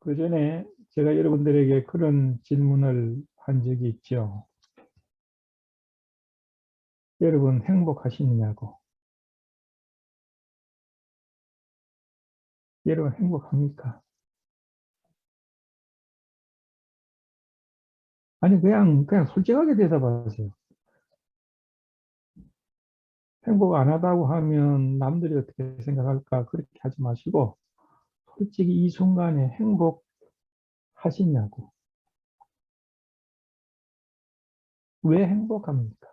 그 전에 제가 여러분들에게 그런 질문을 한 적이 있죠. 여러분 행복하시느냐고. 여러분 행복합니까? 아니, 그냥 솔직하게 대답하세요. 행복 안 하다고 하면 남들이 어떻게 생각할까? 그렇게 하지 마시고, 솔직히 이 순간에 행복하시냐고. 왜 행복합니까?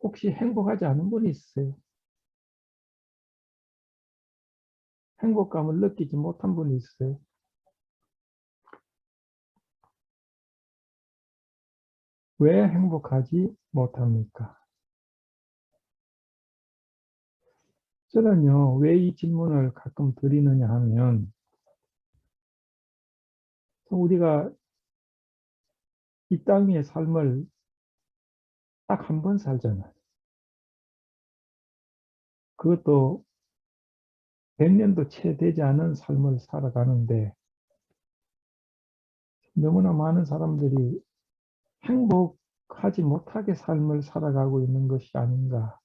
혹시 행복하지 않은 분이 있으세요? 행복감을 느끼지 못한 분이 있으세요? 왜 행복하지 못합니까? 저는요, 왜 이 질문을 가끔 드리느냐 하면, 우리가 이 땅의 삶을 딱 한 번 살잖아요. 그것도 100년도 채 되지 않은 삶을 살아가는데, 너무나 많은 사람들이 행복하지 못하게 삶을 살아가고 있는 것이 아닌가,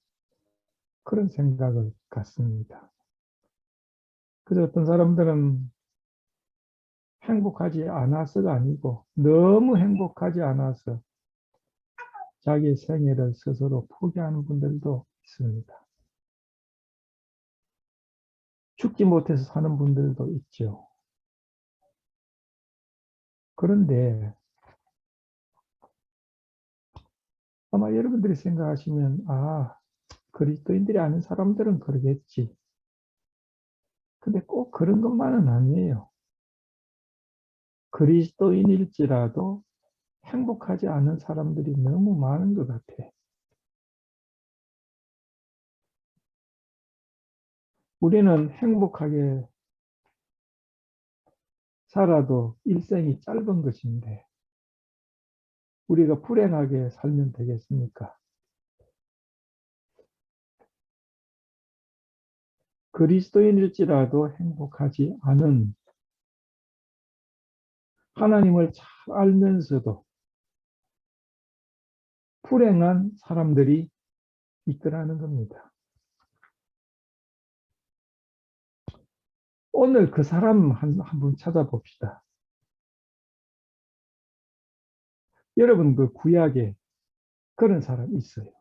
그런 생각을 갖습니다. 그래서 어떤 사람들은 행복하지 않아서가 아니고, 너무 행복하지 않아서 자기 생애를 스스로 포기하는 분들도 있습니다. 죽지 못해서 사는 분들도 있죠. 그런데 아마 여러분들이 생각하시면, 그리스도인들이 아는 사람들은 그러겠지. 근데 꼭 그런 것만은 아니에요. 그리스도인일지라도 행복하지 않은 사람들이 너무 많은 것 같아. 우리는 행복하게 살아도 일생이 짧은 것인데, 우리가 불행하게 살면 되겠습니까? 그리스도인일지라도 행복하지 않은, 하나님을 잘 알면서도 불행한 사람들이 있더라는 겁니다. 오늘 그 사람 한 분 찾아봅시다. 여러분 그 구약에 그런 사람 있어요.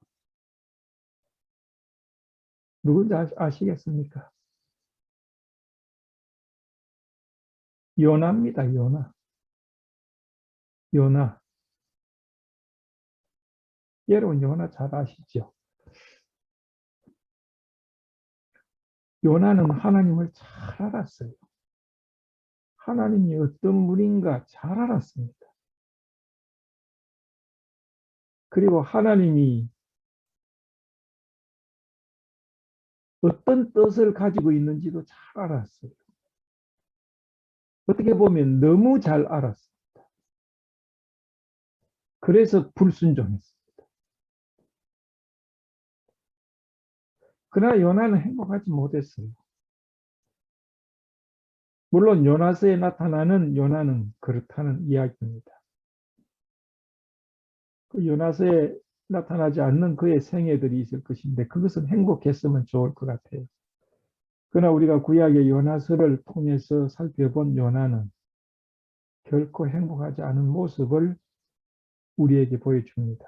누군지 아시겠습니까? 요나입니다. 요나. 요나. 여러분 요나 잘 아시죠? 요나는 하나님을 잘 알았어요. 하나님이 어떤 분인가 잘 알았습니다. 그리고 하나님이 어떤 뜻을 가지고 있는지도 잘 알았어요. 어떻게 보면 너무 잘 알았어요. 그래서 불순종했어요. 그러나 요나는 행복하지 못했어요. 물론 요나서에 나타나는 요나는 그렇다는 이야기입니다. 그 요나서에 나타나지 않는 그의 생애들이 있을 것인데 그것은 행복했으면 좋을 것 같아요. 그러나 우리가 구약의 요나서를 통해서 살펴본 요나는 결코 행복하지 않은 모습을 우리에게 보여줍니다.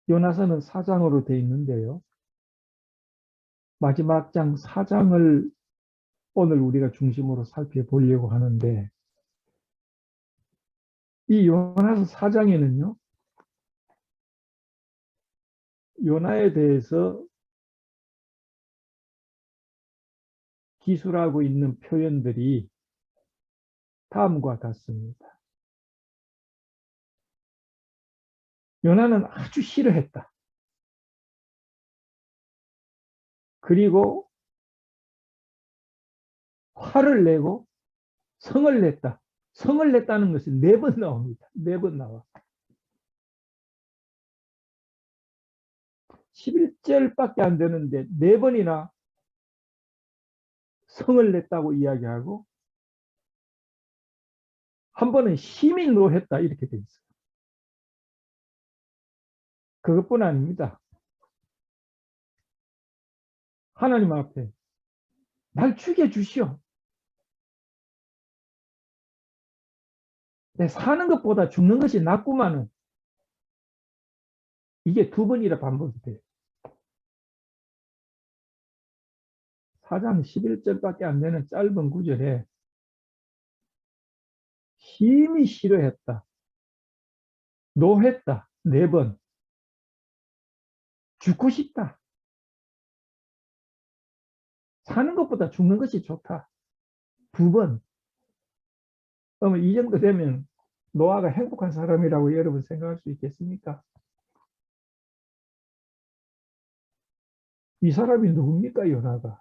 요나서는 4장으로 되어 있는데요. 마지막 장 4장을 오늘 우리가 중심으로 살펴보려고 하는데, 이 요나서 4장에는요, 요나에 대해서 기술하고 있는 표현들이 다음과 같습니다. 요나는 아주 싫어했다. 그리고 화를 내고 성을 냈다. 성을 냈다는 것이 4번 나옵니다. 4번 나와. 11절밖에 안 되는데 4번이나 성을 냈다고 이야기하고 한 번은 힘이 노했다 이렇게 돼 있어요. 그것뿐 아닙니다. 하나님 앞에 날 죽여주시오. 내 사는 것보다 죽는 것이 낫구만은. 이게 2번이라 반복이 돼요. 4장 11절밖에 안 되는 짧은 구절에 힘이 싫어했다. 노했다. 4번. 죽고 싶다. 사는 것보다 죽는 것이 좋다. 2번. 그러면 이 정도 되면 노아가 행복한 사람이라고 여러분 생각할 수 있겠습니까? 이 사람이 누굽니까? 요나가.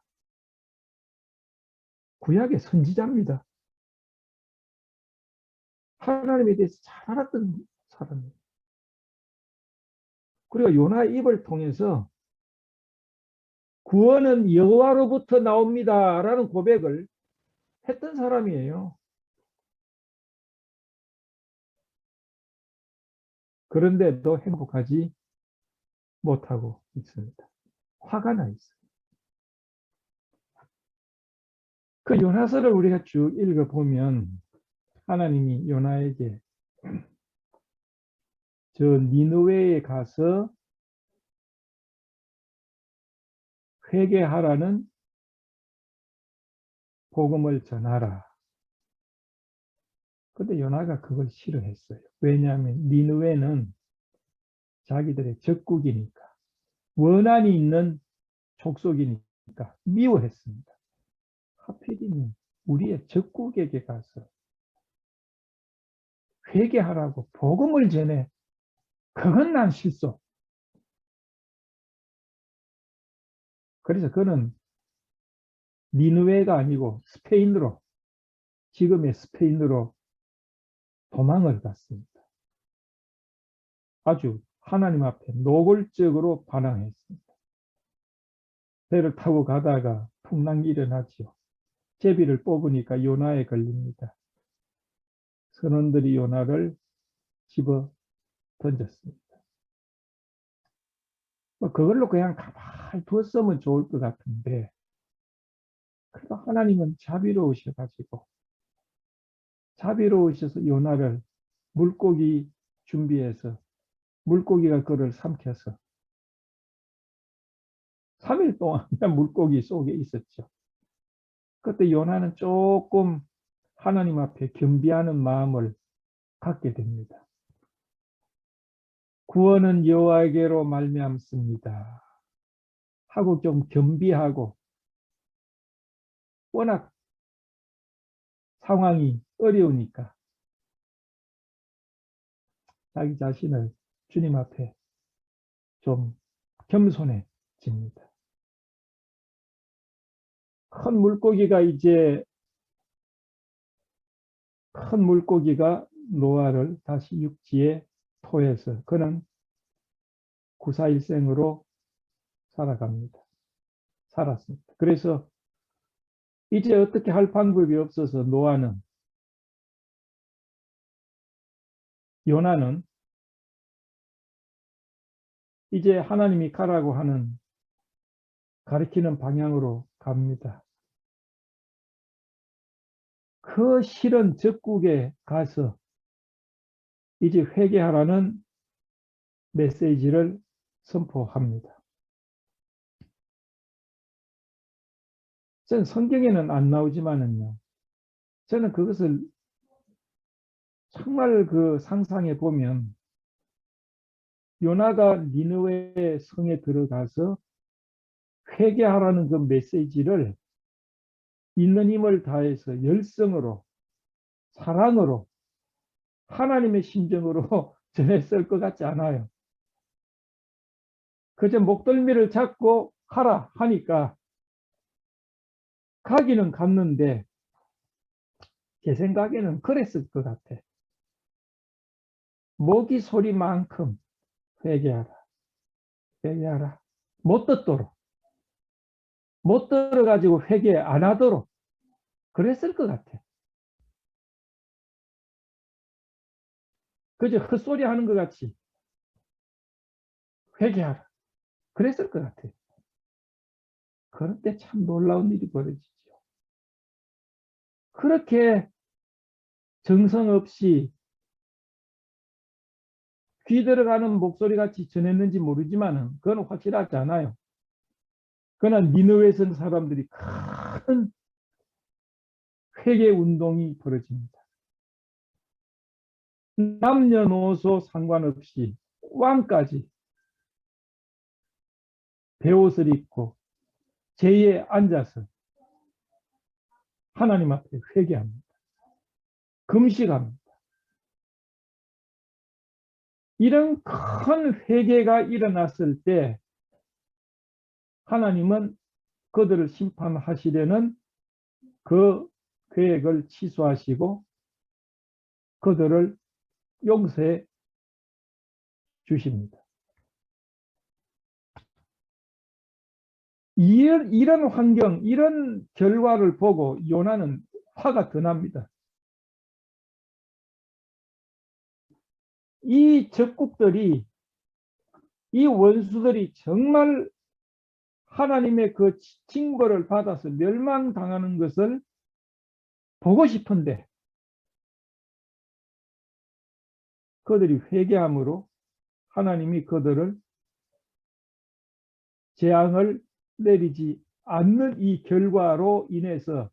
구약의 선지자입니다. 하나님에 대해서 잘 알았던 사람이에요. 그리고 요나의 입을 통해서 구원은 여호와로부터 나옵니다 라는 고백을 했던 사람이에요. 그런데도 행복하지 못하고 있습니다. 화가 나 있어요. 그 요나서를 우리가 쭉 읽어보면 하나님이 요나에게 저 니느웨에 가서 회개하라는 복음을 전하라. 근데 요나가 그걸 싫어했어요. 왜냐하면 니느웨는 자기들의 적국이니까, 원한이 있는 족속이니까 미워했습니다. 하필이면 우리의 적국에게 가서 회개하라고 복음을 전해. 그건 난 실소. 그래서 그는 니느웨가 아니고 스페인으로, 지금의 스페인으로 도망을 갔습니다. 아주 하나님 앞에 노골적으로 반항했습니다. 배를 타고 가다가 풍랑이 일어나지요. 제비를 뽑으니까 요나에 걸립니다. 선원들이 요나를 집어 던졌습니다. 그걸로 그냥 가만히 두었으면 좋을 것 같은데, 그래도 하나님은 자비로우셔서 요나를 물고기 준비해서 물고기가 그를 삼켜서 3일 동안 물고기 속에 있었죠. 그때 요나는 조금 하나님 앞에 겸비하는 마음을 갖게 됩니다. 구원은 여호와에게로 말미암습니다 하고 좀 겸비하고, 워낙 상황이 어려우니까 자기 자신을 주님 앞에 좀 겸손해집니다. 큰 물고기가 노아를 다시 육지에 토해서 그는 구사일생으로 살았습니다. 그래서 이제 어떻게 할 방법이 없어서 요나는 이제 하나님이 가라고 하는 가리키는 방향으로 갑니다. 그 싫은 적국에 가서 이제 회개하라는 메시지를 선포합니다. 저는 성경에는 안 나오지만은요, 저는 그것을 정말 그 상상해 보면 요나가 니느웨 성에 들어가서 회개하라는 그 메시지를 있는 힘을 다해서 열성으로, 사랑으로, 하나님의 심정으로 전했을 것 같지 않아요. 그저 목덜미를 잡고 가라 하니까 가기는 갔는데 제 생각에는 그랬을 것 같아. 모기 소리만큼 회개하라. 회개하라. 못 듣도록, 못 들어가지고 회개 안 하도록 그랬을 것 같아. 그저 헛소리 하는 것 같이 회개하라. 그랬을 것 같아. 그런데 참 놀라운 일이 벌어지죠. 그렇게 정성 없이 귀 들어가는 목소리 같이 전했는지 모르지만 그건 확실하지 않아요. 그러나 니느웨에 선 사람들이 큰 회개 운동이 벌어집니다. 남녀노소 상관없이 왕까지 베옷을 입고 제에 앉아서 하나님 앞에 회개합니다. 금식합니다. 이런 큰 회개가 일어났을 때 하나님은 그들을 심판하시려는 그 계획을 취소하시고 그들을 용서해 주십니다. 이런 환경, 이런 결과를 보고 요나는 화가 더 납니다. 이 적국들이, 이 원수들이 정말 하나님의 그 징벌을 받아서 멸망당하는 것을 보고 싶은데 그들이 회개함으로 하나님이 그들을 재앙을 내리지 않는 이 결과로 인해서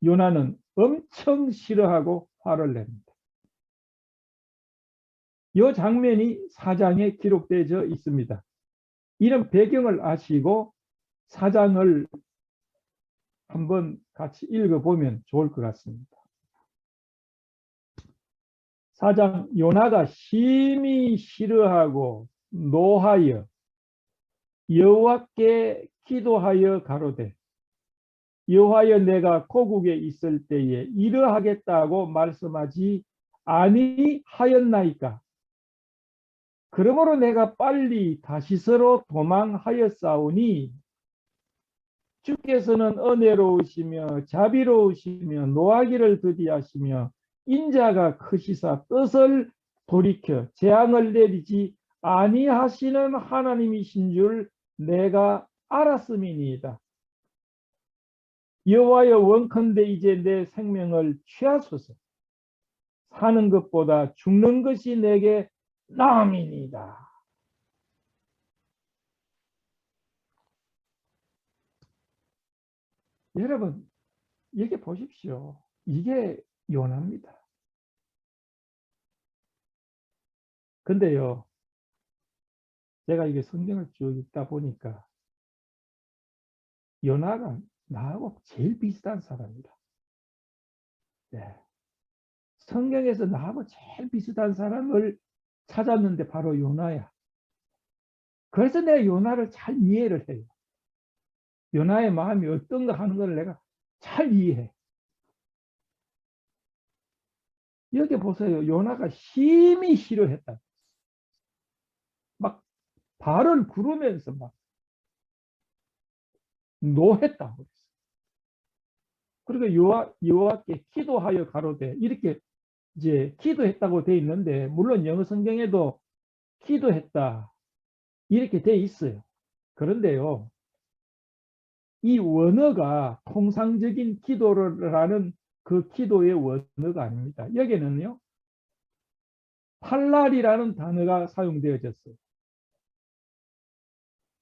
요나는 엄청 싫어하고 화를 냅니다. 이 장면이 4장에 기록되어 있습니다. 이런 배경을 아시고 4장을 한번 같이 읽어보면 좋을 것 같습니다. 4장 요나가 심히 싫어하고 노하여 여호와께 기도하여 가로되 여호와여 내가 고국에 있을 때에 이러하겠다고 말씀하지 아니하였나이까. 그러므로 내가 빨리 다시서로 도망하였사오니 주께서는 은혜로우시며 자비로우시며 노하기를 더디하시며 인자가 크시사 뜻을 돌이켜 재앙을 내리지 아니하시는 하나님이신 줄 내가 알았음이니이다. 여호와여 원컨대 이제 내 생명을 취하소서. 사는 것보다 죽는 것이 내게 나음이니이다. 여러분 여기 보십시오. 이게 요나입니다. 근데요, 제가 이게 성경을 쭉 읽다 보니까 요나가 나하고 제일 비슷한 사람이다. 네. 성경에서 나하고 제일 비슷한 사람을 찾았는데 바로 요나야. 그래서 내가 요나를 잘 이해를 해요. 요나의 마음이 어떤가 하는 걸 내가 잘 이해해. 여기 보세요. 요나가 심히 싫어했다. 막 발을 구르면서 막 노했다. 그리고 여호와께 기도하여 가로되 이렇게 이제 기도했다고 돼 있는데 물론 영어 성경에도 기도했다 이렇게 돼 있어요. 그런데요, 이 원어가 통상적인 기도라는 그 기도의 원어가 아닙니다. 여기는요, 팔랄이라는 단어가 사용되어졌어요.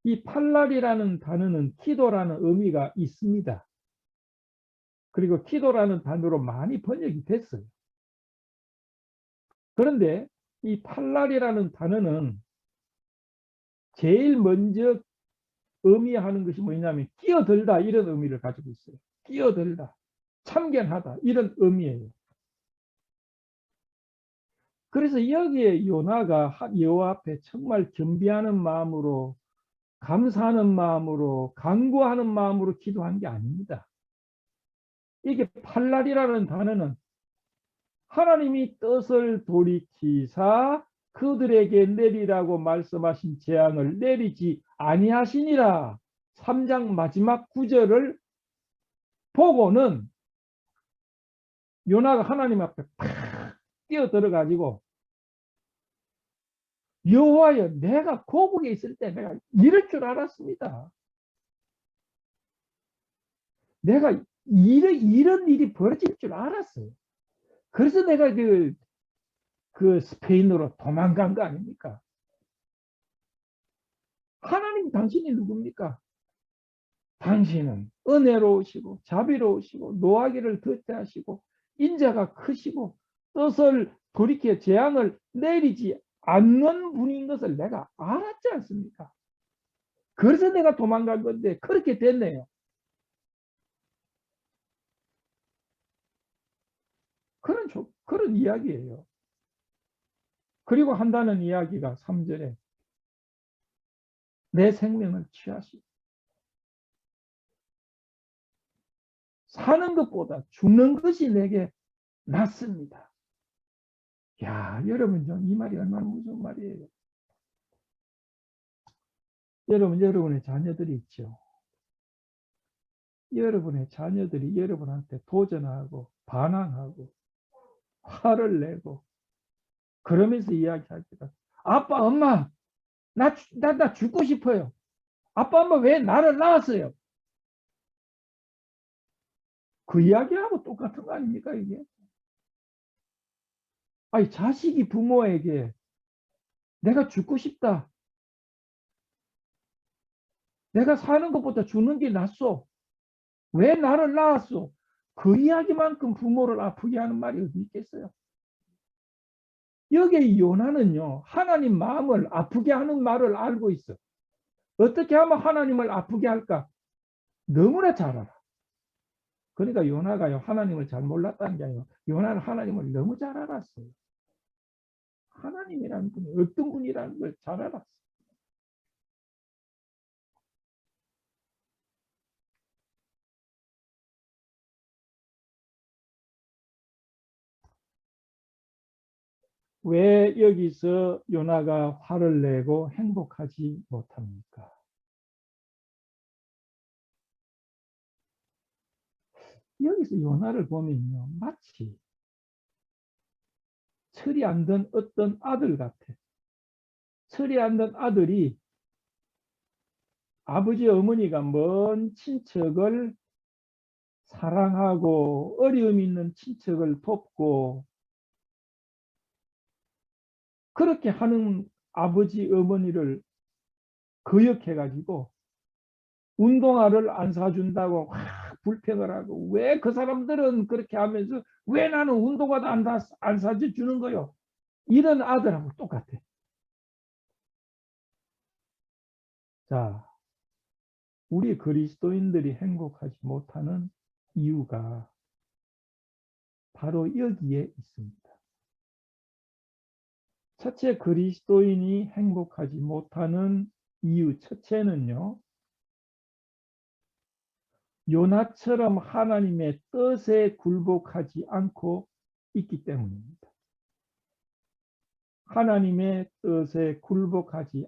이 팔랄이라는 단어는 기도라는 의미가 있습니다. 그리고 기도라는 단어로 많이 번역이 됐어요. 그런데 이 팔랄이라는 단어는 제일 먼저 의미하는 것이 뭐냐면 끼어들다 이런 의미를 가지고 있어요. 끼어들다, 참견하다 이런 의미예요. 그래서 여기에 요나가 여호와 앞에 정말 겸비하는 마음으로 감사하는 마음으로 간구하는 마음으로 기도한 게 아닙니다. 이게 팔랄이라는 단어는 하나님이 뜻을 돌이키사 그들에게 내리라고 말씀하신 재앙을 내리지 아니하시니라. 3장 마지막 구절을 보고는 요나가 하나님 앞에 팍 뛰어들어가지고 여호와여, 내가 고국에 있을 때 내가 이럴 줄 알았습니다. 내가 이런 일이 벌어질 줄 알았어요. 그래서 내가 그 스페인으로 도망간 거 아닙니까? 하나님, 당신이 누굽니까? 당신은 은혜로우시고 자비로우시고 노하기를 더디하시고 인자가 크시고 뜻을 돌이켜 재앙을 내리지 않는 분인 것을 내가 알았지 않습니까? 그래서 내가 도망간 건데 그렇게 됐네요. 그런 이야기예요. 그리고 한다는 이야기가 3절에 내 생명을 취하시고 사는 것보다 죽는 것이 내게 낫습니다. 야, 여러분, 이 말이 얼마나 무서운 말이에요. 여러분, 여러분의 자녀들이 있죠. 여러분의 자녀들이 여러분한테 도전하고 반항하고 화를 내고 그러면서 이야기할 때가 아빠, 엄마, 나 죽고 싶어요. 아빠, 엄마 왜 나를 낳았어요? 그 이야기하고 똑같은 거 아닙니까, 이게? 아니, 자식이 부모에게 내가 죽고 싶다. 내가 사는 것보다 죽는 게 낫소. 왜 나를 낳았소? 그 이야기만큼 부모를 아프게 하는 말이 어디 있겠어요? 여기에 요나는요, 하나님 마음을 아프게 하는 말을 알고 있어. 어떻게 하면 하나님을 아프게 할까? 너무나 잘 알아. 그러니까 요나가요, 하나님을 잘 몰랐다는 게 아니라 요나는 하나님을 너무 잘 알았어요. 하나님이라는 분이 어떤 분이라는 걸 잘 알았어요. 왜 여기서 요나가 화를 내고 행복하지 못합니까? 여기서 요나를 보면요, 마치 철이 안 든 어떤 아들 같아. 철이 안 든 아들이 아버지 어머니가 먼 친척을 사랑하고 어려움 있는 친척을 돕고 그렇게 하는 아버지 어머니를 거역해가지고 운동화를 안 사준다고 확 불평을 하고 왜 그 사람들은 그렇게 하면서 왜 나는 운동화도 안 사주는 거요? 이런 아들하고 똑같아. 자, 우리 그리스도인들이 행복하지 못하는 이유가 바로 여기에 있습니다. 첫째, 그리스도인이 행복하지 못하는 이유 첫째는요, 요나처럼 하나님의 뜻에 굴복하지 않고 있기 때문입니다. 하나님의 뜻에 굴복하지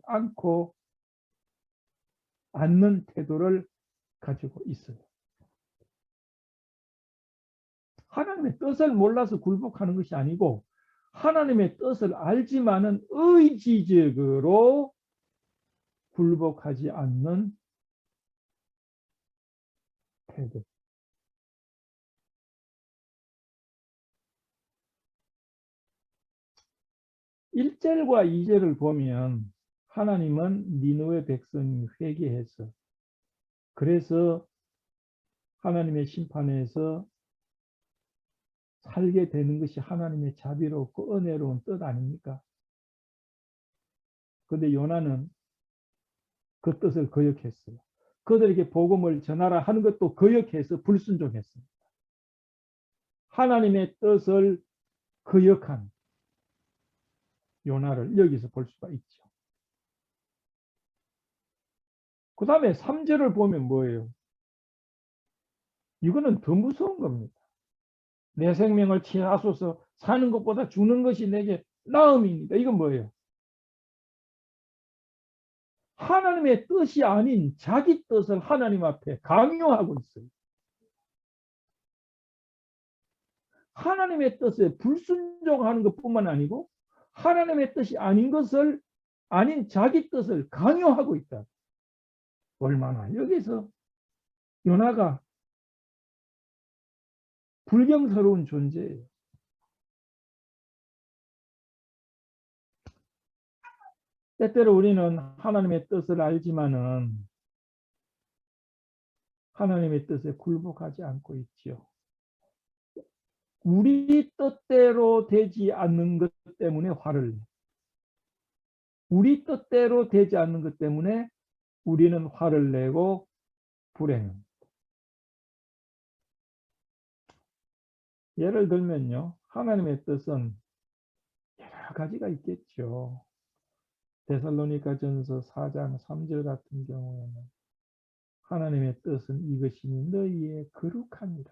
않는 태도를 가지고 있어요. 하나님의 뜻을 몰라서 굴복하는 것이 아니고 하나님의 뜻을 알지만은 의지적으로 굴복하지 않는 태도. 1절과 2절을 보면 하나님은 니느웨 백성이 회개해서 그래서 하나님의 심판에서 살게 되는 것이 하나님의 자비롭고 은혜로운 뜻 아닙니까? 그런데 요나는 그 뜻을 거역했어요. 그들에게 복음을 전하라 하는 것도 거역해서 불순종했습니다. 하나님의 뜻을 거역한 요나를 여기서 볼 수가 있죠. 그 다음에 3절을 보면 뭐예요? 이거는 더 무서운 겁니다. 내 생명을 취하소서 사는 것보다 죽는 것이 내게 나음입니다. 이건 뭐예요? 하나님의 뜻이 아닌 자기 뜻을 하나님 앞에 강요하고 있어요. 하나님의 뜻에 불순종하는 것뿐만 아니고 하나님의 뜻이 아닌 것을 아닌 자기 뜻을 강요하고 있다. 얼마나 여기서 요나가 불경스러운 존재예요. 때때로 우리는 하나님의 뜻을 알지만은 하나님의 뜻에 굴복하지 않고 있지요. 우리 뜻대로 되지 않는 것 때문에 화를 내. 우리 뜻대로 되지 않는 것 때문에 우리는 화를 내고 불행합니다. 예를 들면요. 하나님의 뜻은 여러 가지가 있겠죠. 데살로니가전서 4장 3절 같은 경우에는 하나님의 뜻은 이것이니 너희의 거룩함이라.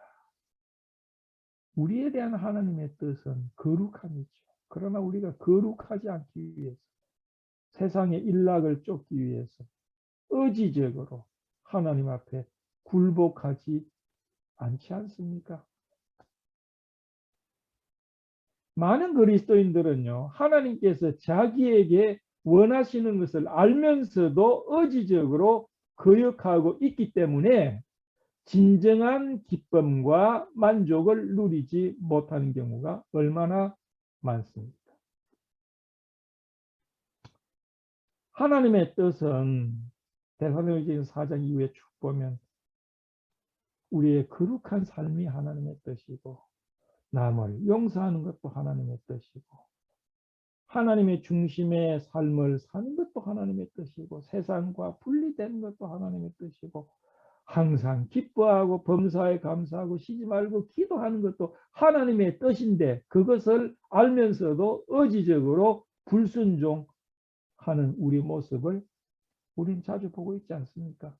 우리에 대한 하나님의 뜻은 거룩함이죠. 그러나 우리가 거룩하지 않기 위해서 세상의 일락을 쫓기 위해서 의지적으로 하나님 앞에 굴복하지 않지 않습니까? 많은 그리스도인들은요, 하나님께서 자기에게 원하시는 것을 알면서도 의지적으로 거역하고 있기 때문에 진정한 기쁨과 만족을 누리지 못하는 경우가 얼마나 많습니까? 하나님의 뜻은 데살로니가전서 4장 이후에 쭉 보면 우리의 거룩한 삶이 하나님의 뜻이고 남을 용서하는 것도 하나님의 뜻이고 하나님의 중심의 삶을 사는 것도 하나님의 뜻이고 세상과 분리된 것도 하나님의 뜻이고 항상 기뻐하고 범사에 감사하고 쉬지 말고 기도하는 것도 하나님의 뜻인데 그것을 알면서도 의지적으로 불순종하는 우리 모습을 우린 자주 보고 있지 않습니까?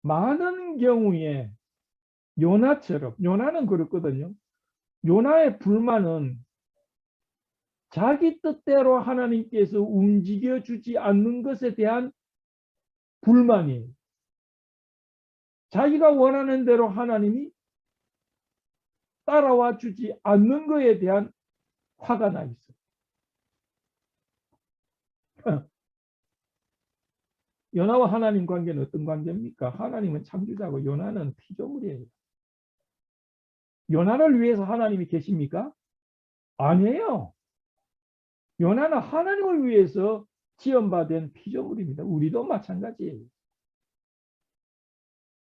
많은 경우에 요나처럼 요나는 그렇거든요. 요나의 불만은 자기 뜻대로 하나님께서 움직여주지 않는 것에 대한 불만이에요. 자기가 원하는 대로 하나님이 따라와 주지 않는 것에 대한 화가 나 있어요. 요나와 하나님 관계는 어떤 관계입니까? 하나님은 창조자고 요나는 피조물이에요. 요나를 위해서 하나님이 계십니까? 아니에요. 요나는 하나님을 위해서 지원받은 피조물입니다. 우리도 마찬가지예요.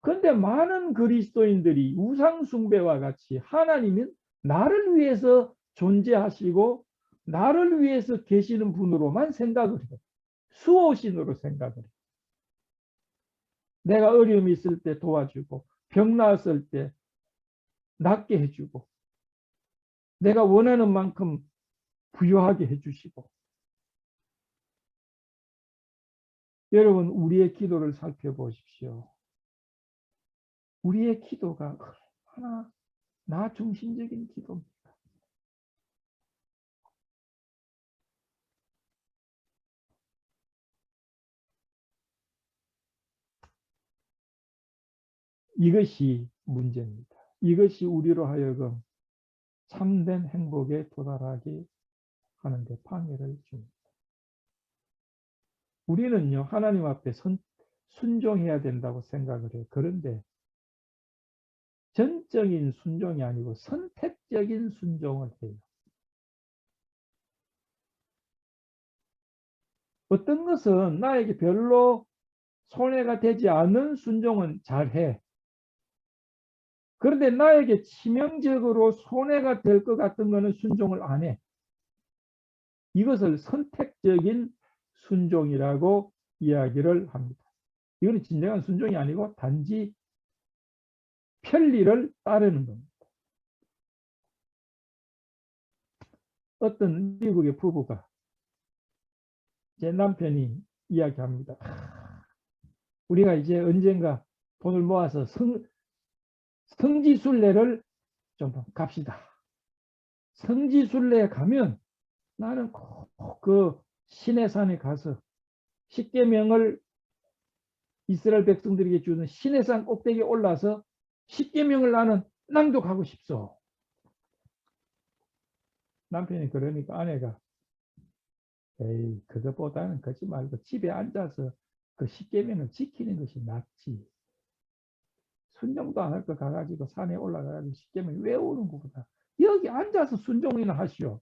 그런데 많은 그리스도인들이 우상 숭배와 같이 하나님은 나를 위해서 존재하시고 나를 위해서 계시는 분으로만 생각을 해요. 수호신으로 생각을 해요. 내가 어려움이 있을 때 도와주고 병 나았을 때 낫게 해주고 내가 원하는 만큼 부유하게 해주시고 여러분 우리의 기도를 살펴보십시오. 우리의 기도가 얼마나 나 중심적인 기도입니다. 이것이 문제입니다. 이것이 우리로 하여금 참된 행복에 도달하게 하는데 방해를 줍니다. 우리는요 하나님 앞에 순종해야 된다고 생각을 해요. 그런데 전적인 순종이 아니고 선택적인 순종을 해요. 어떤 것은 나에게 별로 손해가 되지 않는 순종은 잘해. 그런데 나에게 치명적으로 손해가 될 것 같은 것은 순종을 안 해. 이것을 선택적인 순종이라고 이야기를 합니다. 이건 진정한 순종이 아니고 단지 편리를 따르는 겁니다. 어떤 미국의 부부가 제 남편이 이야기합니다. 우리가 이제 언젠가 돈을 모아서 성지순례를 좀 갑시다. 성지순례에 가면 나는 꼭 그 시내산에 가서 십계명을 이스라엘 백성들에게 주는 시내산 꼭대기에 올라서 십계명을 나는 낭독하고 싶소. 남편이 그러니까 아내가 에이 그것보다는 그러지 말고 집에 앉아서 그 십계명을 지키는 것이 낫지. 순종도 안 할 거 가가지고 산에 올라가가지고 십계명 외우는 것보다 여기 앉아서 순종이나 하시오.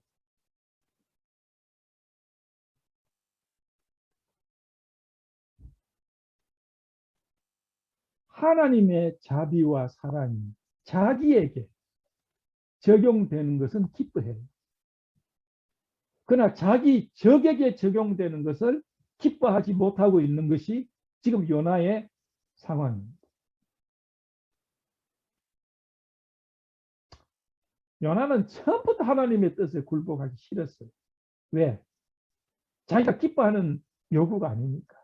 하나님의 자비와 사랑이 자기에게 적용되는 것은 기뻐해요. 그러나 자기 적에게 적용되는 것을 기뻐하지 못하고 있는 것이 지금 요나의 상황입니다. 요나는 처음부터 하나님의 뜻에 굴복하기 싫었어요. 왜? 자기가 기뻐하는 요구가 아니니까.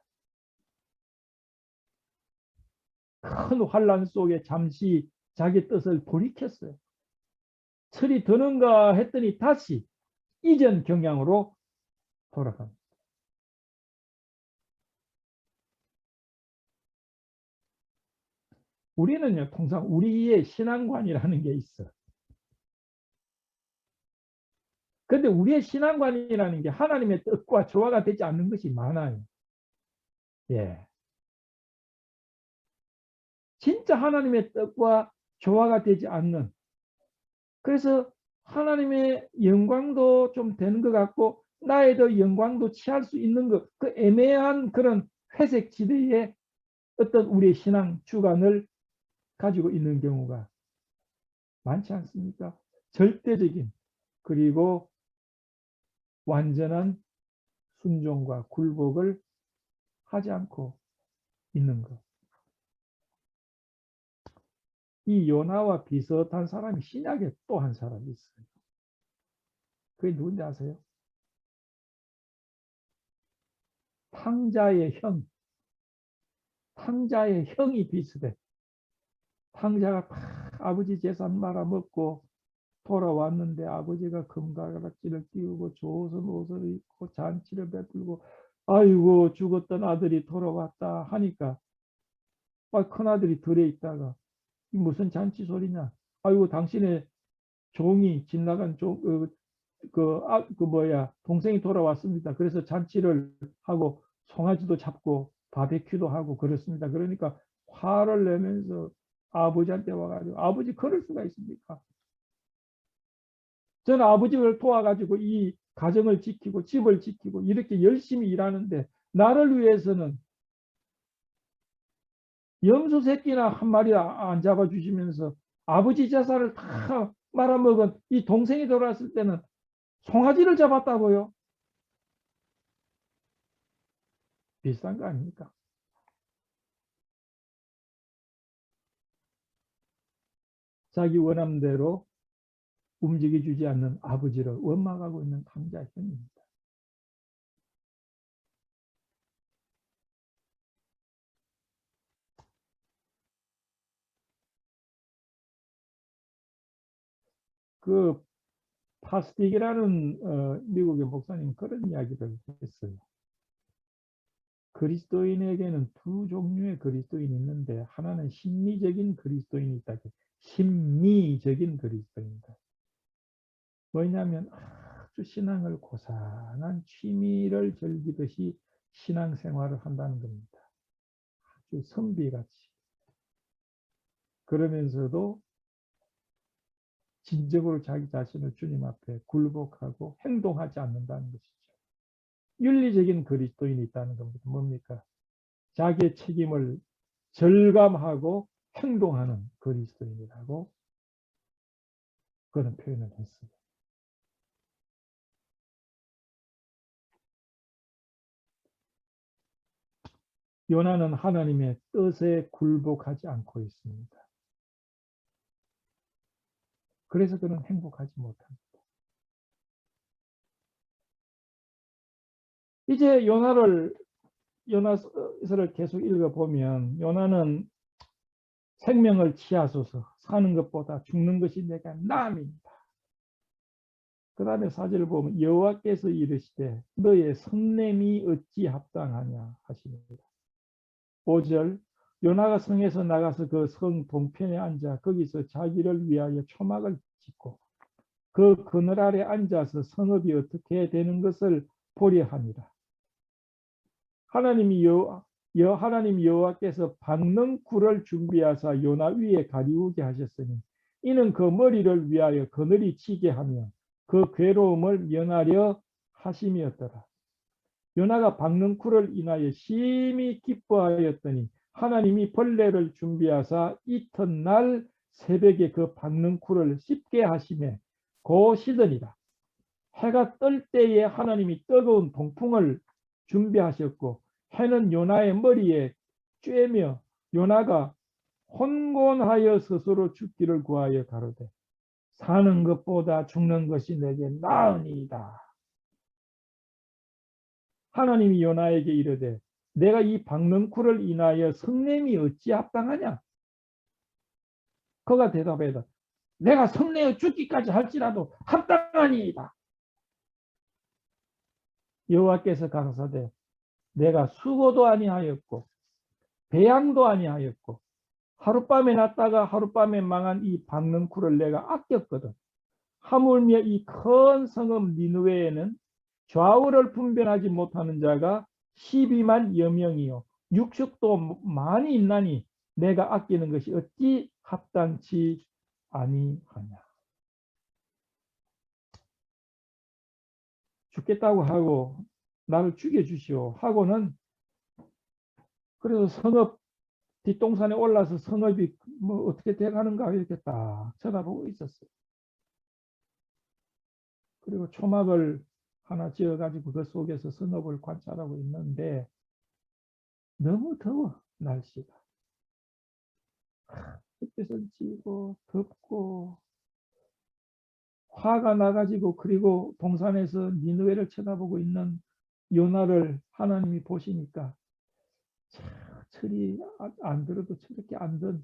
큰 환란 속에 잠시 자기 뜻을 돌이켰어요. 철이 드는가 했더니 다시 이전 경향으로 돌아갑니다. 우리는요, 통상 우리의 신앙관이라는 게 있어. 근데 우리의 신앙관이라는 게 하나님의 뜻과 조화가 되지 않는 것이 많아요. 예. 진짜 하나님의 뜻과 조화가 되지 않는. 그래서 하나님의 영광도 좀 되는 것 같고, 나의 더 영광도 취할 수 있는 것, 그 애매한 그런 회색 지대에 어떤 우리의 신앙 주관을 가지고 있는 경우가 많지 않습니까? 절대적인, 그리고 완전한 순종과 굴복을 하지 않고 있는 것. 이 요나와 비슷한 사람이 신약에 또 한 사람이 있어요. 그게 누군지 아세요? 탕자의 형. 탕자의 형이 비슷해. 탕자가 아버지 재산 말아먹고 돌아왔는데 아버지가 금가락지를 띄우고 좋은 옷을 입고 잔치를 베풀고 아이고 죽었던 아들이 돌아왔다 하니까 큰아들이 들에 있다가 무슨 잔치 소리냐. 아이고 당신의 종이 집 나간 동생이 돌아왔습니다. 그래서 잔치를 하고 송아지도 잡고 바베큐도 하고 그렇습니다. 그러니까 화를 내면서 아버지한테 와가지고 아버지 그럴 수가 있습니까? 저는 아버지를 도와가지고 이 가정을 지키고 집을 지키고 이렇게 열심히 일하는데 나를 위해서는 염소 새끼나 한 마리 안 잡아주시면서 아버지 재산을 다 말아먹은 이 동생이 돌아왔을 때는 송아지를 잡았다고요? 비슷한 거 아닙니까? 자기 원함대로 움직여주지 않는 아버지를 원망하고 있는 탕자형입니다. 그 파스틱이라는 미국의 목사님 그런 이야기를 했어요. 그리스도인에게는 두 종류의 그리스도인이 있는데 하나는 심리적인 그리스도인이 있다. 심미적인 그리스도인이다. 뭐냐면 아주 신앙을 고상한 취미를 즐기듯이 신앙생활을 한다는 겁니다. 아주 선비같이. 그러면서도 진정으로 자기 자신을 주님 앞에 굴복하고 행동하지 않는다는 것이죠. 윤리적인 그리스도인이 있다는 겁니다. 뭡니까? 자기의 책임을 절감하고 행동하는 그리스도인이라고 그런 표현을 했어요. 요나는 하나님의 뜻에 굴복하지 않고 있습니다. 그래서 그는 행복하지 못합니다. 이제 요나서를 계속 읽어보면 요나는 생명을 취하소서 사는 것보다 죽는 것이 내가 나음입니다. 그 다음에 4절을 보면 여호와께서 이르시되 너의 성냄이 어찌 합당하냐 하십니다. 5절 요나가 성에서 나가서 그 성 동편에 앉아 거기서 자기를 위하여 초막을 짓고 그 그늘 아래 앉아서 성읍이 어떻게 되는 것을 보려 하니라. 하나님 여호와께서 박는 굴을 준비하사 요나 위에 가리우게 하셨으니 이는 그 머리를 위하여 그늘이 치게 하며 그 괴로움을 면하려 하심이었더라. 요나가 박는 굴을 인하여 심히 기뻐하였더니 하나님이 벌레를 준비하사 이튿날 새벽에 그 박는 굴을 씹게 하심에 고 시더니라. 해가 뜰 때에 하나님이 뜨거운 동풍을 준비하셨고 해는 요나의 머리에 쬐며 요나가 혼곤하여 스스로 죽기를 구하여 가로되 사는 것보다 죽는 것이 내게 나으니이다. 하나님이 요나에게 이르되 내가 이 박는 굴을 인하여 성냄이 어찌 합당하냐? 그가 대답하되 내가 성내어 죽기까지 할지라도 합당하니이다. 여호와께서 가라사대 내가 수고도 아니하였고 배양도 아니하였고 하룻밤에 났다가 하룻밤에 망한 이 박는 굴을 내가 아꼈거든. 하물며 이 큰 성읍 니느웨에는 좌우를 분별하지 못하는 자가 12만 여명이요 육축도 많이 있나니 내가 아끼는 것이 어찌 합당치 아니하냐. 죽겠다고 하고 나를 죽여주시오 하고는 그래서 성읍 뒷동산에 올라서 성읍이 뭐 어떻게 돼가는가 이렇게 딱 쳐다보고 있었어요. 그리고 초막을 하나 지어가지고 그 속에서 성읍을 관찰하고 있는데 너무 더워 날씨가. 햇빛은 지고 덥고 화가 나가지고 그리고 동산에서 니느웨를 쳐다보고 있는 요나를 하나님이 보시니까 철이 안 들어도 저렇게 안 든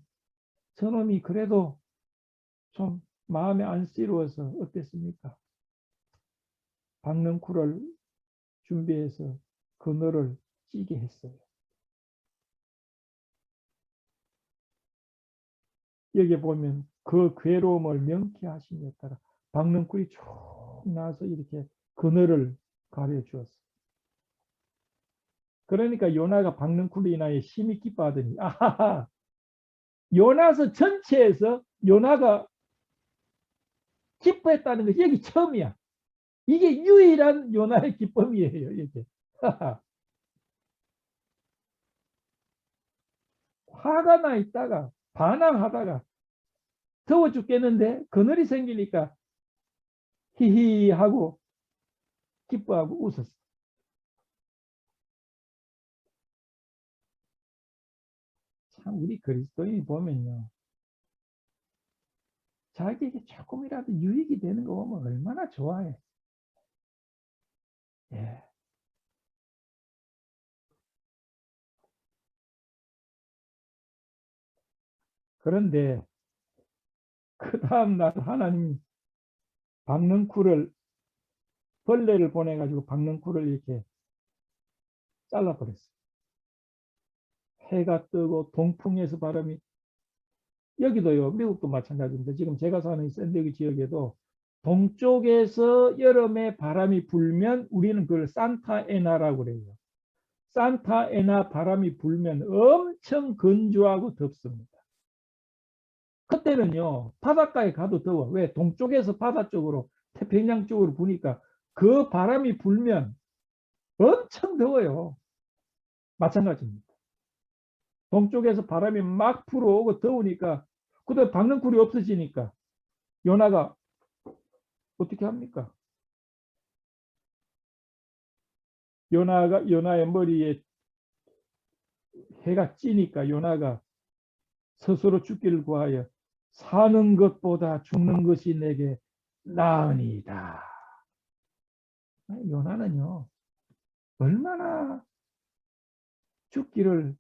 저놈이 그래도 좀 마음에 안쓰러워서 어땠습니까? 박는 굴을 준비해서 그늘을 찌게 했어요. 여기 보면 그 괴로움을 명쾌하심에 따라 박는 굴이 쭉 나와서 이렇게 그늘을 가려주었어요. 그러니까 요나가 박는 굴로 인하여 심히 기뻐하더니 아하하 요나서 전체에서 요나가 기뻐했다는 것이 여기 처음이야. 이게 유일한 요나의 기쁨이에요. 이게 화가 나 있다가 반항하다가 더워 죽겠는데 그늘이 생기니까 히히 하고 기뻐하고 웃었어. 참 우리 그리스도인이 보면요. 자기에게 조금이라도 유익이 되는 거 보면 얼마나 좋아해. 예. 그런데 그 다음날 하나님 박는 쿨을 벌레를 보내가지고 박는 쿨을 이렇게 잘라버렸어요. 해가 뜨고 동풍에서 바람이 여기도요. 미국도 마찬가지입니다. 지금 제가 사는 샌디에고 지역에도 동쪽에서 여름에 바람이 불면 우리는 그걸 산타에나라고 그래요. 산타에나 바람이 불면 엄청 건조하고 덥습니다. 그때는요. 바닷가에 가도 더워. 왜? 동쪽에서 바다 쪽으로 태평양 쪽으로 부니까 그 바람이 불면 엄청 더워요. 마찬가지입니다. 동쪽에서 바람이 막 불어오고 더우니까 그때 박는 굴이 없어지니까 요나가 어떻게 합니까? 요나의 머리에 해가 찌니까 요나가 스스로 죽기를 구하여 사는 것보다 죽는 것이 내게 나으니이다. 요나는요 얼마나 죽기를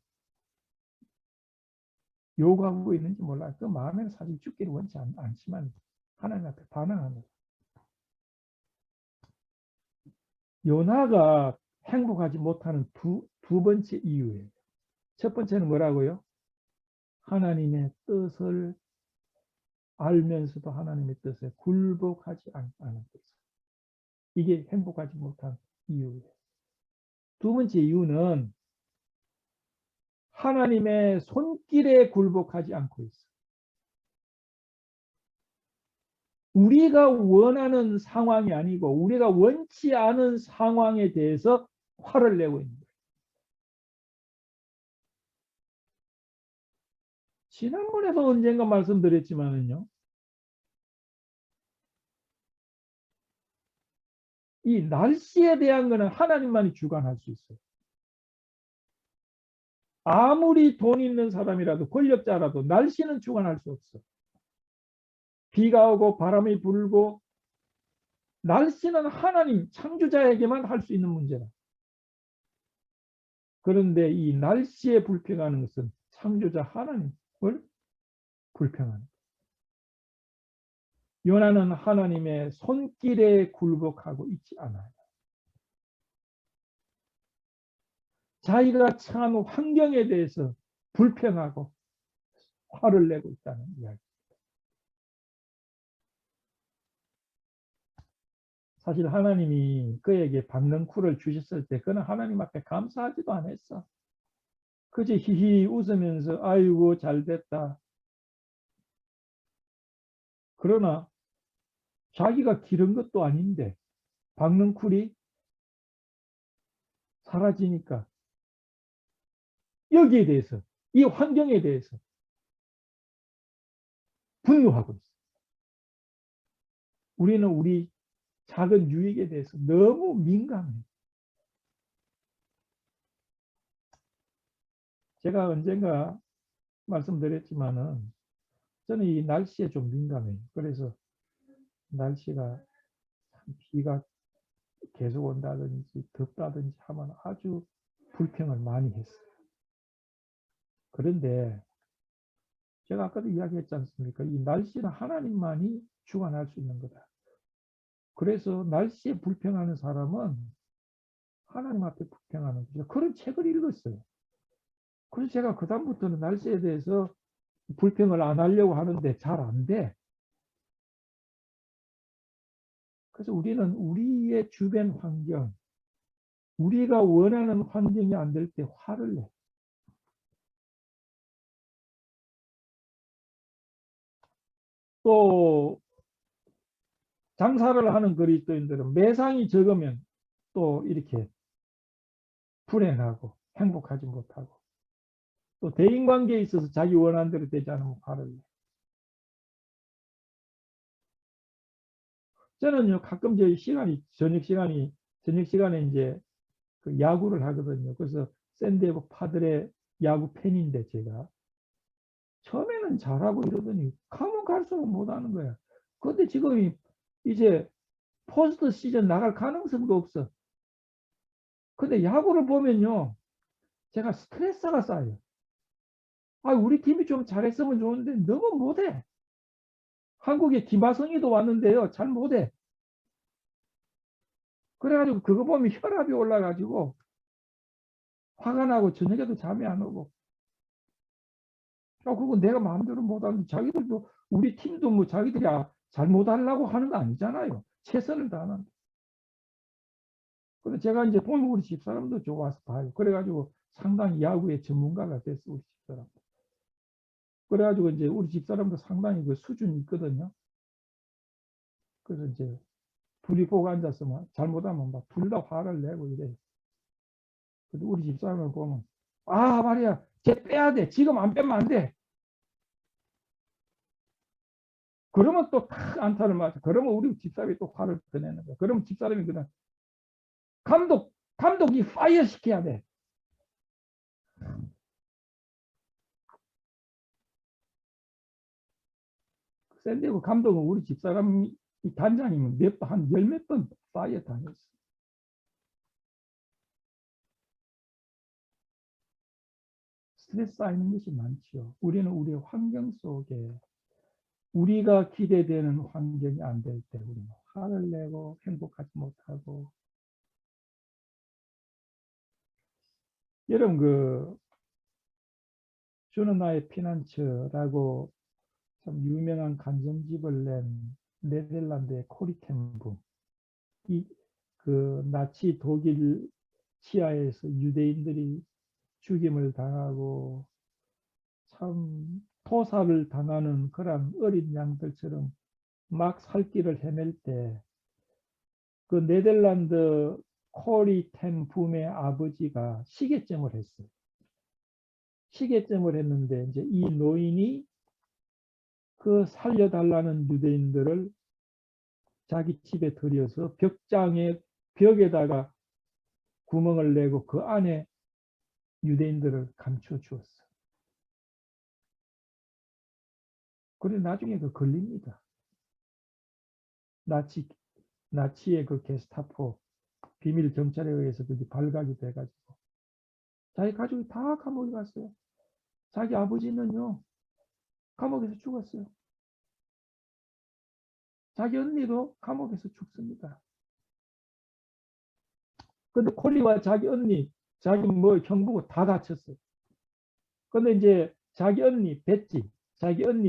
요구하고 있는지 몰라요. 그 마음에는 사실 죽기를 원치 않지만 하나님 앞에 반항합니다. 요나가 행복하지 못하는 두 번째 이유예요. 첫 번째는 뭐라고요? 하나님의 뜻을 알면서도 하나님의 뜻에 굴복하지 않는 것. 이게 행복하지 못한 이유예요. 두 번째 이유는 하나님의 손길에 굴복하지 않고 있어요. 우리가 원하는 상황이 아니고 우리가 원치 않은 상황에 대해서 화를 내고 있는 거예요. 지난번에도 언젠가 말씀드렸지만은요. 이 날씨에 대한 거는 하나님만이 주관할 수 있어요. 아무리 돈 있는 사람이라도 권력자라도 날씨는 주관할 수 없어. 비가 오고 바람이 불고 날씨는 하나님 창조자에게만 할 수 있는 문제다. 그런데 이 날씨에 불평하는 것은 창조자 하나님을 불평하는. 요나는 하나님의 손길에 굴복하고 있지 않아요. 자기가 처한 환경에 대해서 불평하고 화를 내고 있다는 이야기. 사실 하나님이 그에게 받는 쿨을 주셨을 때 그는 하나님 앞에 감사하지도 않았어. 그저 히히 웃으면서 아이고 잘됐다. 그러나 자기가 기른 것도 아닌데 박는 쿨이 사라지니까 여기에 대해서 이 환경에 대해서 분노하고 있어. 우리는 우리 작은 유익에 대해서 너무 민감해. 제가 언젠가 말씀드렸지만은 저는 이 날씨에 좀 민감해요. 그래서 날씨가 비가 계속 온다든지 덥다든지 하면 아주 불평을 많이 했어요. 그런데 제가 아까도 이야기했지 않습니까? 이 날씨는 하나님만이 주관할 수 있는 거다. 그래서 날씨에 불평하는 사람은 하나님 앞에 불평하는 거죠. 그런 책을 읽었어요. 그래서 제가 그다음부터는 날씨에 대해서 불평을 안 하려고 하는데 잘 안 돼. 그래서 우리는 우리의 주변 환경, 우리가 원하는 환경이 안 될 때 화를 내. 또 장사를 하는 그리스도인들은 매상이 적으면 또 이렇게 불행하고 행복하지 못하고 또 대인관계에 있어서 자기 원하는 대로 되지 않으면 화를 내. 저는요 가끔 저녁 시간에 이제 그 야구를 하거든요. 그래서 샌디에고 파드레 야구 팬인데 제가 처음에는 잘하고 이러더니 가면 갈수록 못하는 거야. 근데 지금 이제 포스트 시즌 나갈 가능성도 없어. 근데 야구를 보면요 제가 스트레스가 쌓여요. 아, 우리 팀이 좀 잘했으면 좋은데 너무 못해. 한국에 김하성이도 왔는데요 잘 못해. 그래가지고 그거 보면 혈압이 올라가지고 화가 나고 저녁에도 잠이 안 오고. 그거 내가 마음대로 못하는데 자기들도 우리 팀도 뭐 자기들이 잘 못하려고 하는 거 아니잖아요. 최선을 다하는데. 그래서 제가 이제 보면 우리 집사람도 좋아서 봐요. 그래가지고 상당히 야구의 전문가가 됐어 우리 집사람. 그래가지고 이제 우리 집사람도 상당히 그 수준이 있거든요. 그래서 이제 둘이 보고 앉았으면 잘못하면 막 둘 다 화를 내고 이래. 근데 우리 집사람을 보면 아 말이야 쟤 빼야 돼. 지금 안 빼면 안 돼. 그러면 또 탁 안타를 맞아. 그러면 우리 집사람이 또 화를 더 내는 거야. 그러면 집사람이 그냥 감독이 파이어 시켜야 돼. 샌디에고 감독은 우리 집사람이 단장이면 한 열 몇 번 파이어 당했어. 스트레스 쌓이는 것이 많죠. 우리는 우리의 환경 속에 우리가 기대되는 환경이 안 될 때 우리는 화를 내고 행복하지 못하고 여러분 주는 나의 피난처라고 참 유명한 간전집을 낸 네덜란드의 코리 텐부. 이 나치 독일 치하에서 유대인들이 죽임을 당하고 참 토사를 당하는 그런 어린 양들처럼 막 살 길을 헤맬 때 그 네덜란드 코리 텐 붐의 아버지가 시계점을 했어요. 시계점을 했는데 이제 이 노인이 그 살려달라는 유대인들을 자기 집에 들여서 벽에다가 구멍을 내고 그 안에 유대인들을 감춰 주었어. 그래 나중에 걸립니다. 나치 나치의 게스타포 비밀 경찰에 의해서 그게 발각이 돼가지고 자기 가족이 다 감옥에 갔어요. 자기 아버지는요 감옥에서 죽었어요. 자기 언니도 감옥에서 죽습니다. 근데 코리와 자기 언니, 자기 형부가 다 다쳤어요. 근데 이제 자기 언니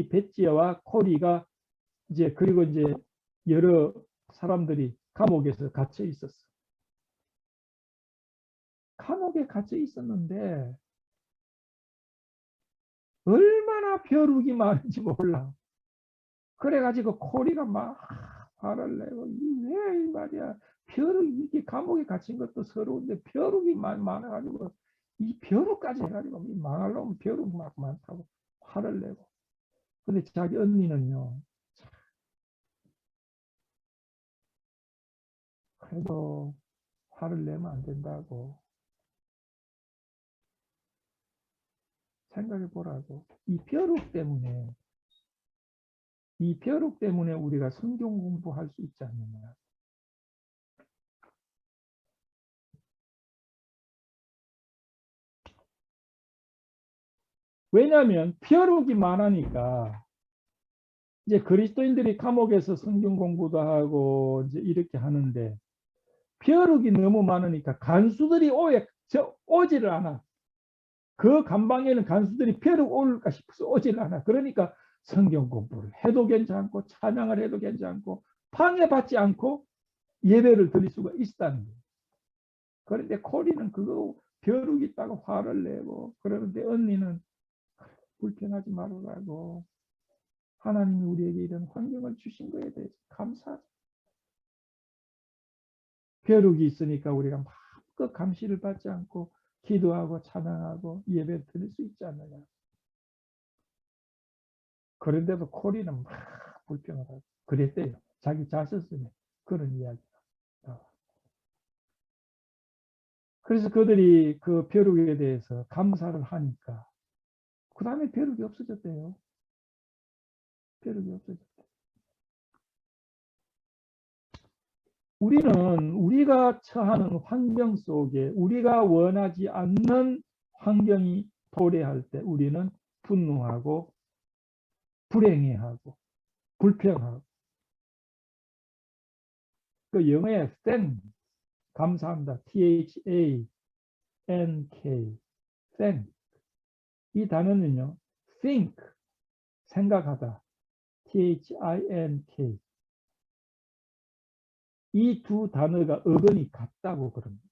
베찌와 코리가 그리고 이제 여러 사람들이 감옥에서 갇혀 있었어. 감옥에 갇혀 있었는데 얼마나 벼룩이 많은지 몰라. 그래가지고 코리가 막 화를 내고 왜 말이야 벼룩 이렇게 감옥에 갇힌 것도 서러운데 벼룩이 많아가지고 이 벼룩까지 해가지고 망하려면 벼룩 막 많다고 화를 내고. 근데 자기 언니는요 그래도 화를 내면 안 된다고 생각해 보라고. 이 벼룩 때문에 우리가 성경 공부할 수 있지 않느냐. 왜냐하면 벼룩이 많으니까 이제 그리스도인들이 감옥에서 성경 공부도 하고 이제 이렇게 하는데 벼룩이 너무 많으니까 간수들이 오지를 않아. 그 감방에는 간수들이 벼룩 올까 싶어서 오지를 않아. 그러니까 성경 공부를 해도 괜찮고 찬양을 해도 괜찮고 방해받지 않고 예배를 드릴 수가 있다는 거예요. 그런데 코리는 그거 벼룩이 있다고 화를 내고 그러는데 언니는 불편하지 말라고 하나님이 우리에게 이런 환경을 주신 거에 대해서 감사하죠. 벼룩이 있으니까 우리가 마음껏 감시를 받지 않고 기도하고 찬양하고 예배 드릴 수 있지 않느냐. 그런데도 코리는 막 불평하고 그랬대요. 자기 자신의 그런 이야기가. 그래서 그들이 그 벼룩에 대해서 감사를 하니까 그 다음에 벼룩이 없어졌대요. 벼룩이 없어졌대요. 우리는 우리가 처하는 환경 속에 우리가 원하지 않는 환경이 도래할 때 우리는 분노하고 불행해하고 불평하고 그 영어에 thank 감사합니다. THANK thank 이 단어는요 think 생각하다 THINK 이 두 단어가 어근이 같다고 그럽니다.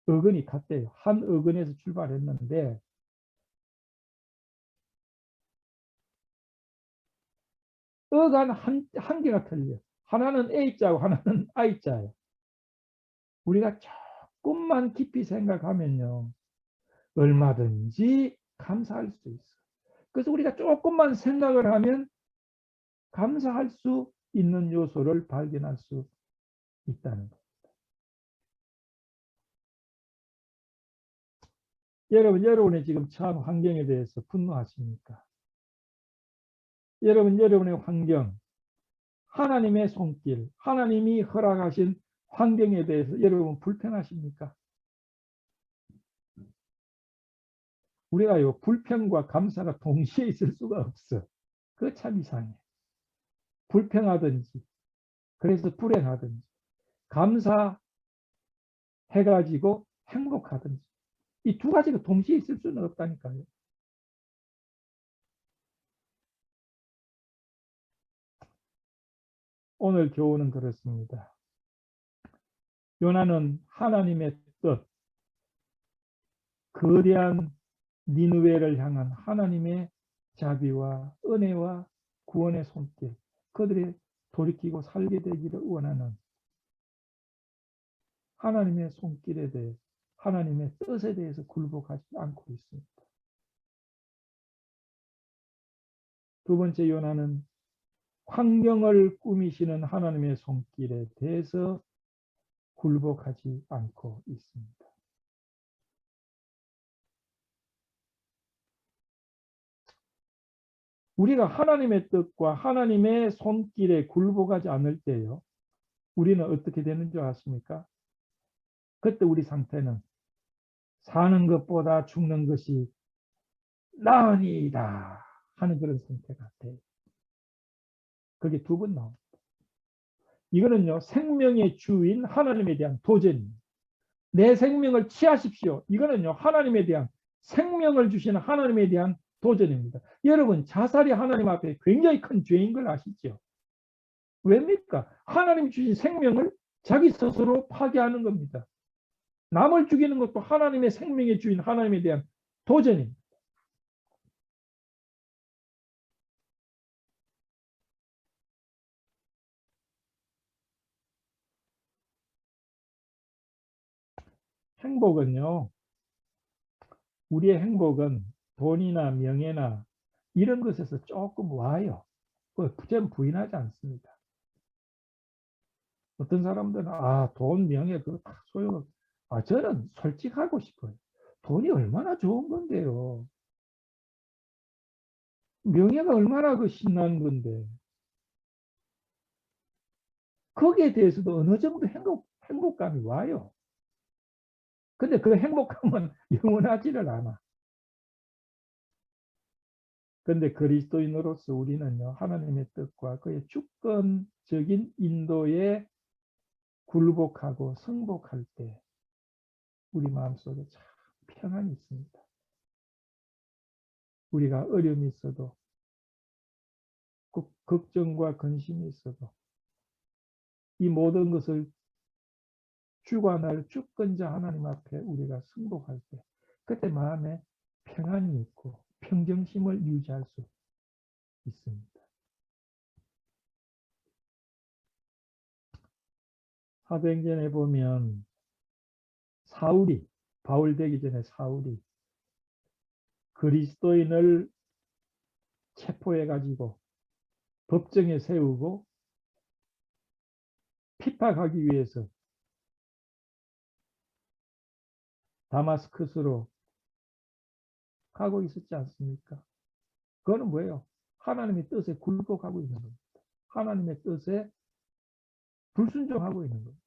어근이 같대요. 한 어근에서 출발했는데 어간 한 개가 틀려. 하나는 A자고 하나는 I자예요. 우리가 조금만 깊이 생각하면요. 얼마든지 감사할 수 있어. 그래서 우리가 조금만 생각을 하면 감사할 수 있는 요소를 발견할 수 있다는 것. 여러분의 지금 처한 환경에 대해서 분노하십니까? 여러분의 환경, 하나님의 손길, 하나님이 허락하신 환경에 대해서 여러분 불평하십니까? 우리가요, 불평과 감사가 동시에 있을 수가 없어. 그거 참 이상해. 불평하든지, 그래서 불행하든지, 감사해가지고 행복하든지. 이 두 가지가 동시에 있을 수는 없다니까요. 오늘 교훈은 그렇습니다. 요나는 하나님의 뜻, 거대한 니느웨를 향한 하나님의 자비와 은혜와 구원의 손길, 그들이 돌이키고 살게 되기를 원하는 하나님의 손길에 대해, 하나님의 뜻에 대해서 굴복하지 않고 있습니다. 두 번째 요나는 환경을 꾸미시는 하나님의 손길에 대해서 굴복하지 않고 있습니다. 우리가 하나님의 뜻과 하나님의 손길에 굴복하지 않을 때요, 우리는 어떻게 되는 줄 아십니까? 그때 우리 상태는 사는 것보다 죽는 것이 나으니이다 하는 그런 상태가 돼요. 그게 두 번 나옵니다. 이거는요, 생명의 주인 하나님에 대한 도전입니다. 내 생명을 취하십시오. 이거는요, 하나님에 대한, 생명을 주시는 하나님에 대한 도전입니다. 여러분, 자살이 하나님 앞에 굉장히 큰 죄인 걸 아시죠? 왜입니까? 하나님 주신 생명을 자기 스스로 파괴하는 겁니다. 남을 죽이는 것도 하나님의 생명의 주인 하나님에 대한 도전입니다. 행복은요, 우리의 행복은 돈이나 명예나 이런 것에서 조금 와요. 저는 부인하지 않습니다. 어떤 사람들은 돈, 명예 그거 다 소용. 저는 솔직하고 싶어요. 돈이 얼마나 좋은 건데요. 명예가 얼마나 그 신나는 건데. 거기에 대해서도 어느 정도 행복감이 와요. 근데 그 행복감은 영원하지를 않아. 그런데 그리스도인으로서 우리는요, 하나님의 뜻과 그의 주권적인 인도에 굴복하고 승복할 때 우리 마음속에 참 평안이 있습니다. 우리가 어려움이 있어도, 걱정과 근심이 있어도 이 모든 것을 주관할 주권자 하나님 앞에 우리가 승복할 때 그때 마음에 평안이 있고 평정심을 유지할 수 있습니다. 사도행전에 보면 사울이, 바울 되기 전에 사울이 그리스도인을 체포해 가지고 법정에 세우고 핍박하기 위해서 다마스커스로 가고 있었지 않습니까? 그거는 뭐예요? 하나님의 뜻에 굴복하고 있는 겁니다. 하나님의 뜻에 불순종하고 있는 겁니다.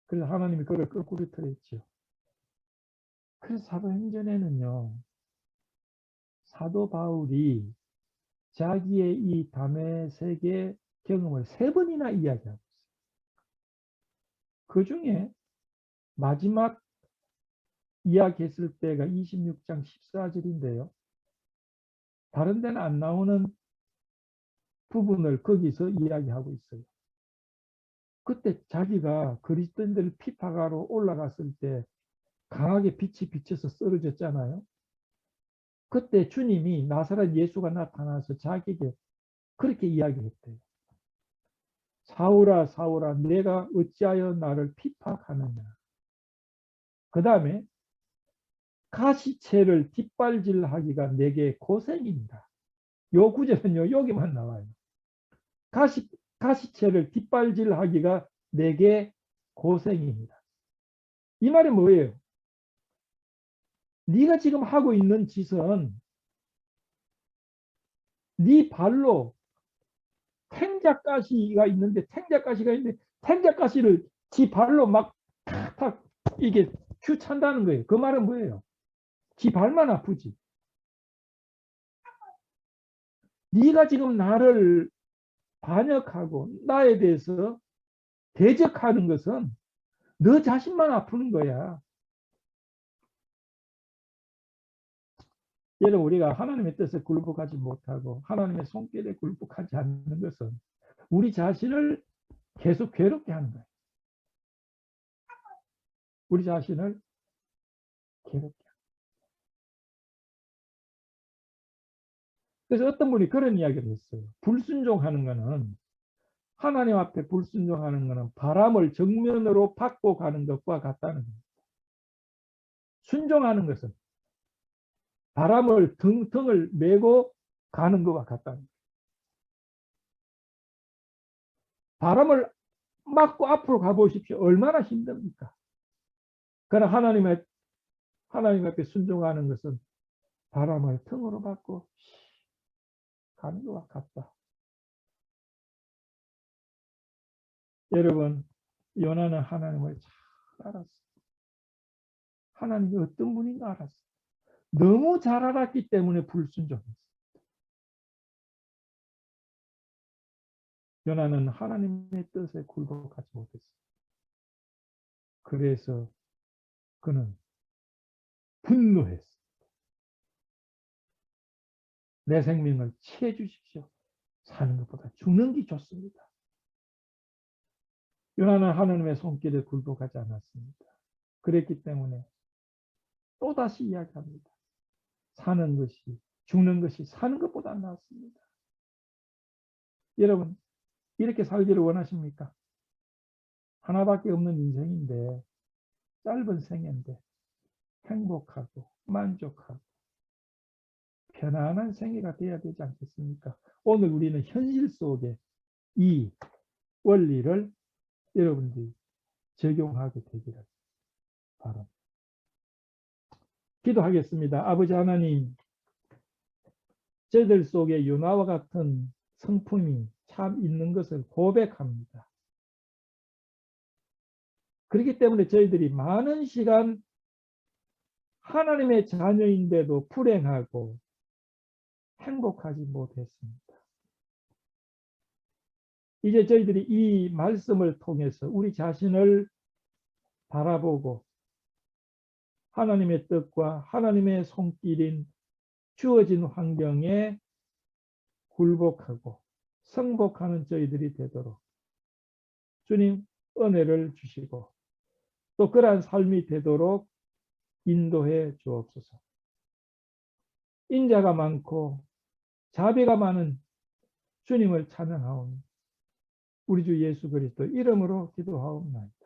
그래서 하나님이 그를 거꾸로 틀었죠. 그래서 사도행전에는요, 사도 바울이 자기의 이 다메섹의 경험을 3번이나 이야기하고 있어요. 그 중에 마지막 이야기했을 때가 26장 14절인데요. 다른 데는 안 나오는 부분을 거기서 이야기하고 있어요. 그때 자기가 그리스도인들을 핍박하러 올라갔을 때 강하게 빛이 비쳐서 쓰러졌잖아요. 그때 주님이 나사렛 예수가 나타나서 자기에게 그렇게 이야기했대요. 사울아 사울아 내가 어찌하여 나를 핍박하느냐. 그 다음에 가시채를 뒷발질하기가 내게 고생입니다. 요 구절은요 여기만 나와요. 가시채를 뒷발질하기가 내게 고생입니다. 이 말이 뭐예요? 네가 지금 하고 있는 짓은 네 발로 탱자가시가 있는데 탱자가시를 지 발로 막 탁탁 이게 큐찬다는 거예요. 그 말은 뭐예요? 지 발만 아프지. 네가 지금 나를 반역하고 나에 대해서 대적하는 것은 너 자신만 아프는 거야. 여러분, 우리가 하나님의 뜻에 굴복하지 못하고 하나님의 손길에 굴복하지 않는 것은 우리 자신을 계속 괴롭게 하는 거예요. 우리 자신을 괴롭게. 그래서 어떤 분이 그런 이야기를 했어요. 불순종하는 거는, 하나님 앞에 불순종하는 거는 바람을 정면으로 받고 가는 것과 같다는 거예요. 순종하는 것은 바람을 등을 메고 가는 것과 같다는 거예요. 바람을 맞고 앞으로 가보십시오. 얼마나 힘듭니까? 그러나 하나님 앞에 순종하는 것은 바람을 등으로 받고 가는 것과 같다. 여러분, 요나는 하나님을 잘 알았어요. 하나님이 어떤 분인가 알았어요. 너무 잘 알았기 때문에 불순종했어요. 요나는 하나님의 뜻에 굴복하지 못했어요. 그래서 그는 분노했어요. 내 생명을 취해 주십시오. 사는 것보다 죽는 게 좋습니다. 요나는 하나님의 손길에 굴복하지 않았습니다. 그랬기 때문에 또다시 이야기합니다. 사는 것이, 죽는 것이 사는 것보다 낫습니다. 여러분, 이렇게 살기를 원하십니까? 하나밖에 없는 인생인데, 짧은 생애인데 행복하고 만족하고 편안한 생애가 돼야 되지 않겠습니까? 오늘 우리는 현실 속에 이 원리를 여러분들이 적용하게 되기를 바랍니다. 기도하겠습니다. 아버지 하나님, 저희들 속에 요나와 같은 성품이 참 있는 것을 고백합니다. 그렇기 때문에 저희들이 많은 시간 하나님의 자녀인데도 불행하고 행복하지 못했습니다. 이제 저희들이 이 말씀을 통해서 우리 자신을 바라보고 하나님의 뜻과 하나님의 손길인 주어진 환경에 굴복하고 성복하는 저희들이 되도록 주님 은혜를 주시고 또 그러한 삶이 되도록 인도해 주옵소서. 인자가 많고 자비가 많은 주님을 찬양하오니 우리 주 예수 그리스도 이름으로 기도하옵나이다.